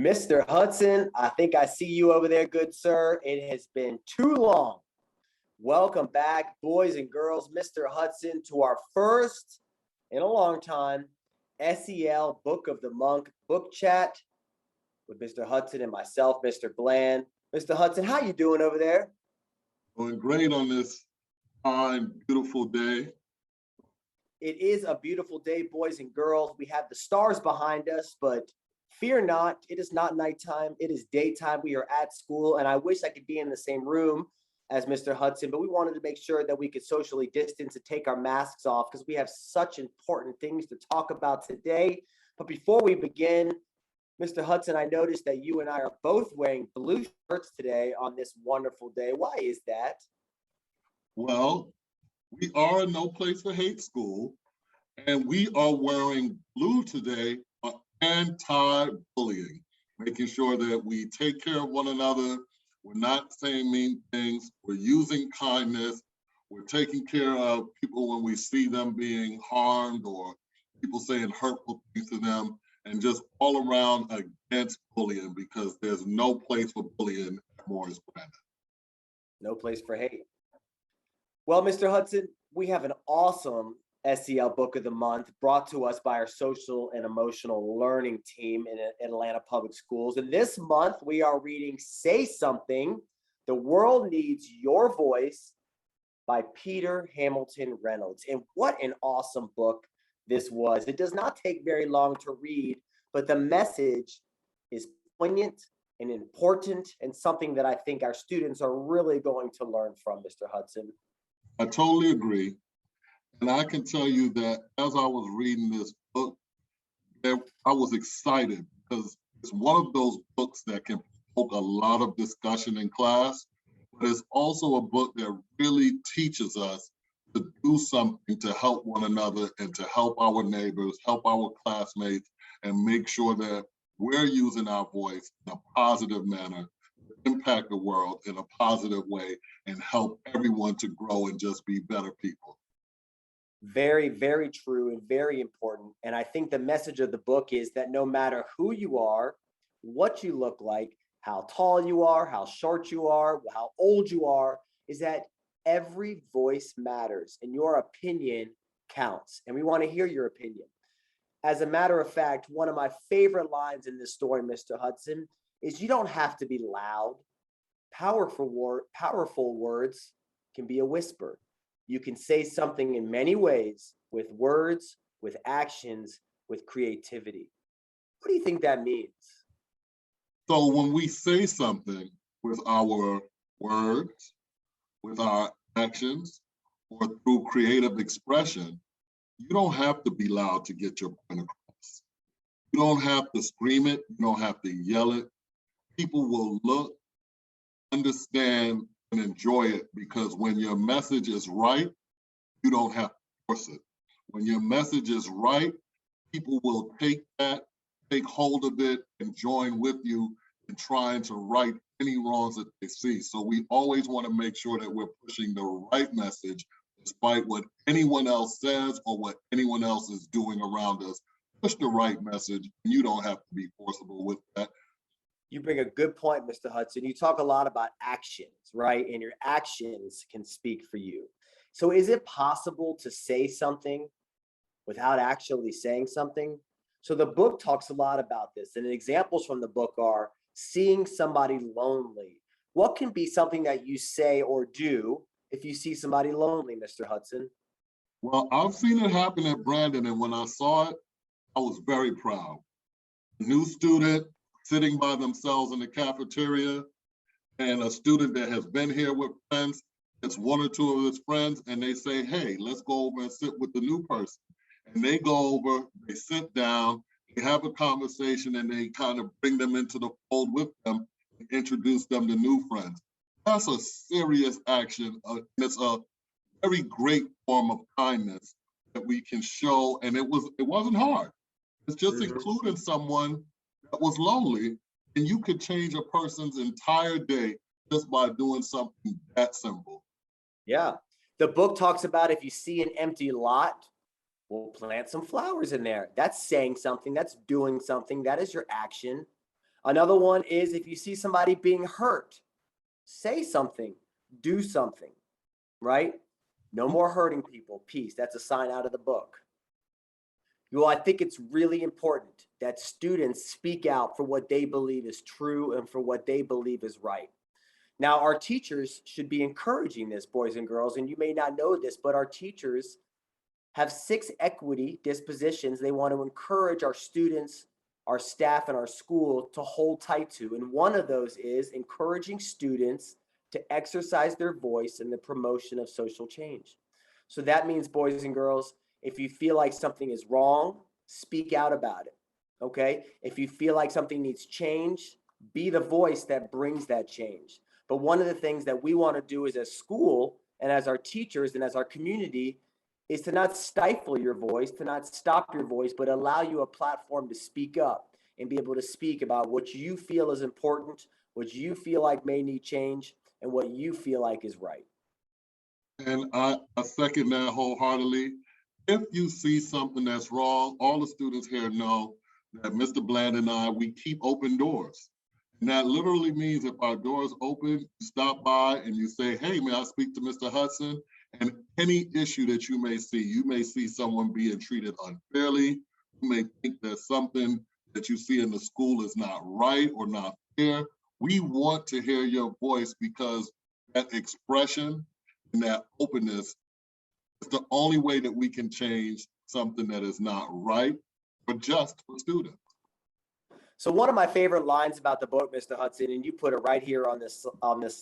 Mr. Hudson, I think I see you over there, good sir. It has been too long. Welcome back, boys and girls, Mr. Hudson, to our first in a long time SEL Book of the Month book chat with Mr. Hudson and myself, Mr. Bland. Mr. Hudson, how you doing over there? Doing great on this fine, beautiful day. It is a beautiful day, boys and girls. We have the stars behind us, but fear not, it is not nighttime. It is daytime. We are at school, and I wish I could be in the same room as Mr. Hudson, but we wanted to make sure that we could socially distance and take our masks off because we have such important things to talk about today. But before we begin, Mr. Hudson, I noticed that you and I are both wearing blue shirts today on this wonderful day. Why is that? Well, we are a No Place for Hate school, and we are wearing blue today for anti-bullying, making sure that we take care of one another. We're not saying mean things. We're using kindness. We're taking care of people when we see them being harmed or people saying hurtful things to them, and just all around against bullying, because there's no place for bullying at Morris Brandon. No place for hate. Well, Mr. Hudson, we have an awesome SEL Book of the Month brought to us by our social and emotional learning team in Atlanta Public Schools. And this month, we are reading Say Something, The World Needs Your Voice by Peter Hamilton Reynolds. And what an awesome book this was. It does not take very long to read, but the message is poignant and important and something that I think our students are really going to learn from, Mr. Hudson. I totally agree. And I can tell you that as I was reading this book, I was excited because it's one of those books that can provoke a lot of discussion in class, but it's also a book that really teaches us to do something to help one another and to help our neighbors, help our classmates, and make sure that we're using our voice in a positive manner, impact the world in a positive way, and help everyone to grow and just be better people. Very, very true and very important. And I think the message of the book is that no matter who you are, what you look like, how tall you are, how short you are, how old you are, is that every voice matters and your opinion counts. And we want to hear your opinion. As a matter of fact, one of my favorite lines in this story, Mr. Hudson, is you don't have to be loud. Powerful words can be a whisper. You can say something in many ways, with words, with actions, with creativity. What do you think that means? So when we say something with our words, with our actions, or through creative expression, you don't have to be loud to get your point across. You don't have to scream it. You don't have to yell it. People will look, understand, and enjoy it, because when your message is right, you don't have to force it. When your message is right, people will take hold of it, and join with you in trying to right any wrongs that they see. So we always want to make sure that we're pushing the right message, despite what anyone else says or what anyone else is doing around us. Push the right message, and you don't have to be forcible with that. You bring a good point, Mr. Hudson. You talk a lot about actions, right? And your actions can speak for you. So is it possible to say something without actually saying something? So the book talks a lot about this. And examples from the book are seeing somebody lonely. What can be something that you say or do if you see somebody lonely, Mr. Hudson? Well, I've seen it happen at Brandon, and when I saw it, I was very proud. A new student sitting by themselves in the cafeteria, and a student that has been here with friends, it's one or two of his friends, and they say, hey, let's go over and sit with the new person. And they go over, they sit down, they have a conversation, and they kind of bring them into the fold with them and introduce them to new friends. That's a serious action. It's a very great form of kindness that we can show, and it wasn't hard. It's just including someone that was lonely, and you could change a person's entire day just by doing something that simple. Yeah. The book talks about if you see an empty lot, we'll plant some flowers in there. That's saying something. That's doing something. That is your action. Another one is if you see somebody being hurt, say something, do something, right? No more hurting people, peace. That's a sign out of the book. Well, I think it's really important that students speak out for what they believe is true and for what they believe is right. Now, our teachers should be encouraging this, boys and girls, and you may not know this, but our teachers have 6 equity dispositions they want to encourage our students, our staff, and our school to hold tight to. And one of those is encouraging students to exercise their voice in the promotion of social change. So that means, boys and girls, if you feel like something is wrong, speak out about it. Okay? If you feel like something needs change, be the voice that brings that change. But one of the things that we want to do as a school and as our teachers and as our community is to not stifle your voice, to not stop your voice, but allow you a platform to speak up and be able to speak about what you feel is important, what you feel like may need change, and what you feel like is right. And I second that wholeheartedly. If you see something that's wrong, all the students here know that Mr. Bland and I, we keep open doors. And that literally means if our door is open, you stop by and you say, hey, may I speak to Mr. Hudson? And any issue that you may see someone being treated unfairly. You may think that something that you see in the school is not right or not fair. We want to hear your voice because that expression and that openness is the only way that we can change something that is not right or just for students. So one of my favorite lines about the book, Mr. Hudson, and you put it right here on this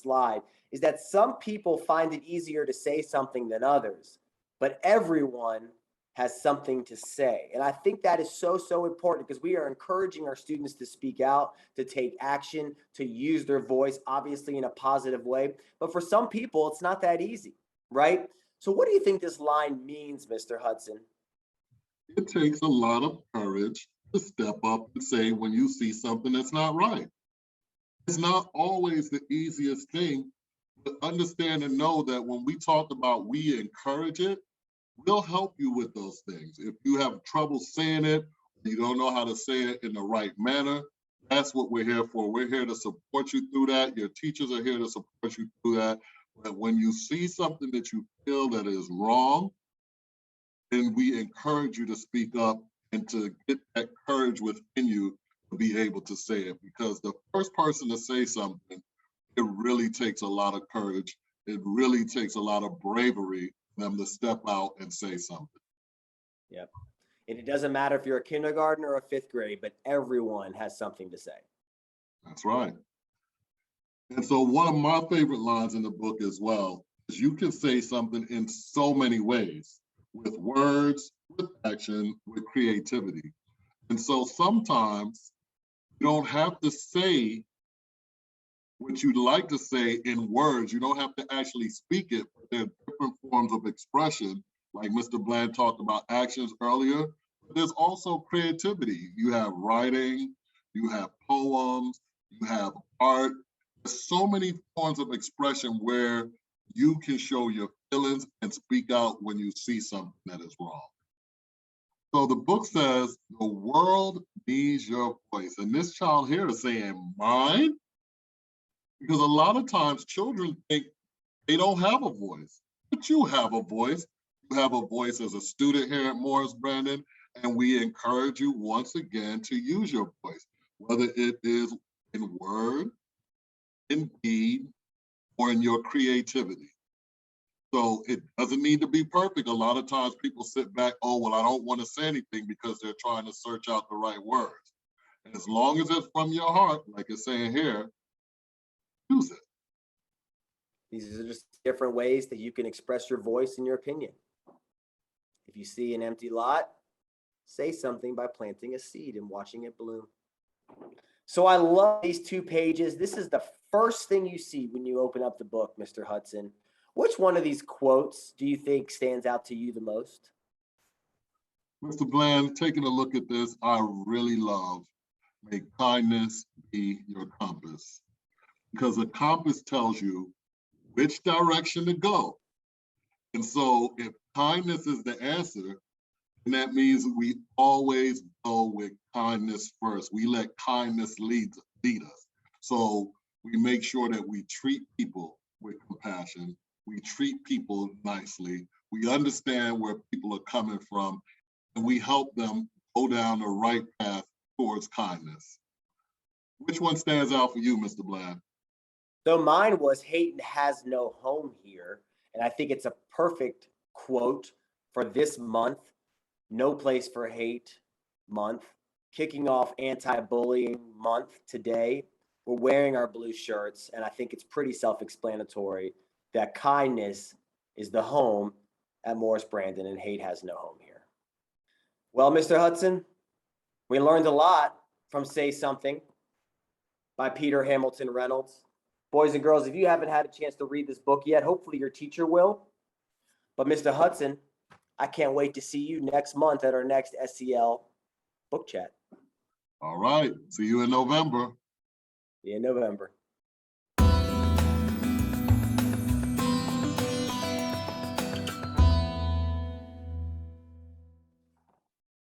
slide, is that some people find it easier to say something than others, but everyone has something to say. And I think that is so, so important because we are encouraging our students to speak out, to take action, to use their voice, obviously in a positive way. But for some people, it's not that easy, right? So what do you think this line means, Mr. Hudson? It takes a lot of courage to step up and say when you see something that's not right. It's not always the easiest thing, but understand and know that when we talk about we encourage it, we'll help you with those things. If you have trouble saying it, you don't know how to say it in the right manner, that's what we're here for. We're here to support you through that. Your teachers are here to support you through that. But when you see something that you feel that is wrong, then we encourage you to speak up and to get that courage within you to be able to say it. Because the first person to say something, it really takes a lot of courage. It really takes a lot of bravery for them to step out and say something. Yep. And it doesn't matter if you're a kindergarten or a 5th grade, but everyone has something to say. That's right. And so one of my favorite lines in the book as well is you can say something in so many ways, with words, with action, with creativity. And so sometimes you don't have to say what you'd like to say in words. You don't have to actually speak it, but there are different forms of expression. Like Mr. Bland talked about actions earlier, but there's also creativity. You have writing, you have poems, you have art. There's so many forms of expression where you can show your feelings and speak out when you see something that is wrong. So the book says, the world needs your voice. And this child here is saying, mine? Because a lot of times children think they don't have a voice, but you have a voice. You have a voice as a student here at Morris Brandon, and we encourage you once again to use your voice, whether it is in word, in deed, or in your creativity. So it doesn't need to be perfect. A lot of times people sit back, oh, well, I don't want to say anything because they're trying to search out the right words. And as long as it's from your heart, like it's saying here, use it. These are just different ways that you can express your voice and your opinion. If you see an empty lot, say something by planting a seed and watching it bloom. So I love these 2 pages. This is the first thing you see when you open up the book, Mr. Hudson. Which one of these quotes do you think stands out to you the most? Mr. Bland, taking a look at this, I really love, may kindness be your compass. Because a compass tells you which direction to go. And so if kindness is the answer, then that means we always go with kindness first. We let kindness lead us. So we make sure that we treat people with compassion. We treat people nicely. We understand where people are coming from, and we help them go down the right path towards kindness. Which one stands out for you, Mr. Bland? So mine was hate has no home here. And I think it's a perfect quote for this month, No Place for Hate month, kicking off anti-bullying month today. We're wearing our blue shirts, and I think it's pretty self-explanatory that kindness is the home at Morris Brandon and hate has no home here. Well, Mr. Hudson, we learned a lot from Say Something by Peter Hamilton Reynolds. Boys and girls, if you haven't had a chance to read this book yet, hopefully your teacher will. But Mr. Hudson, I can't wait to see you next month at our next SEL Book Chat. All right. See you in November. See you in November.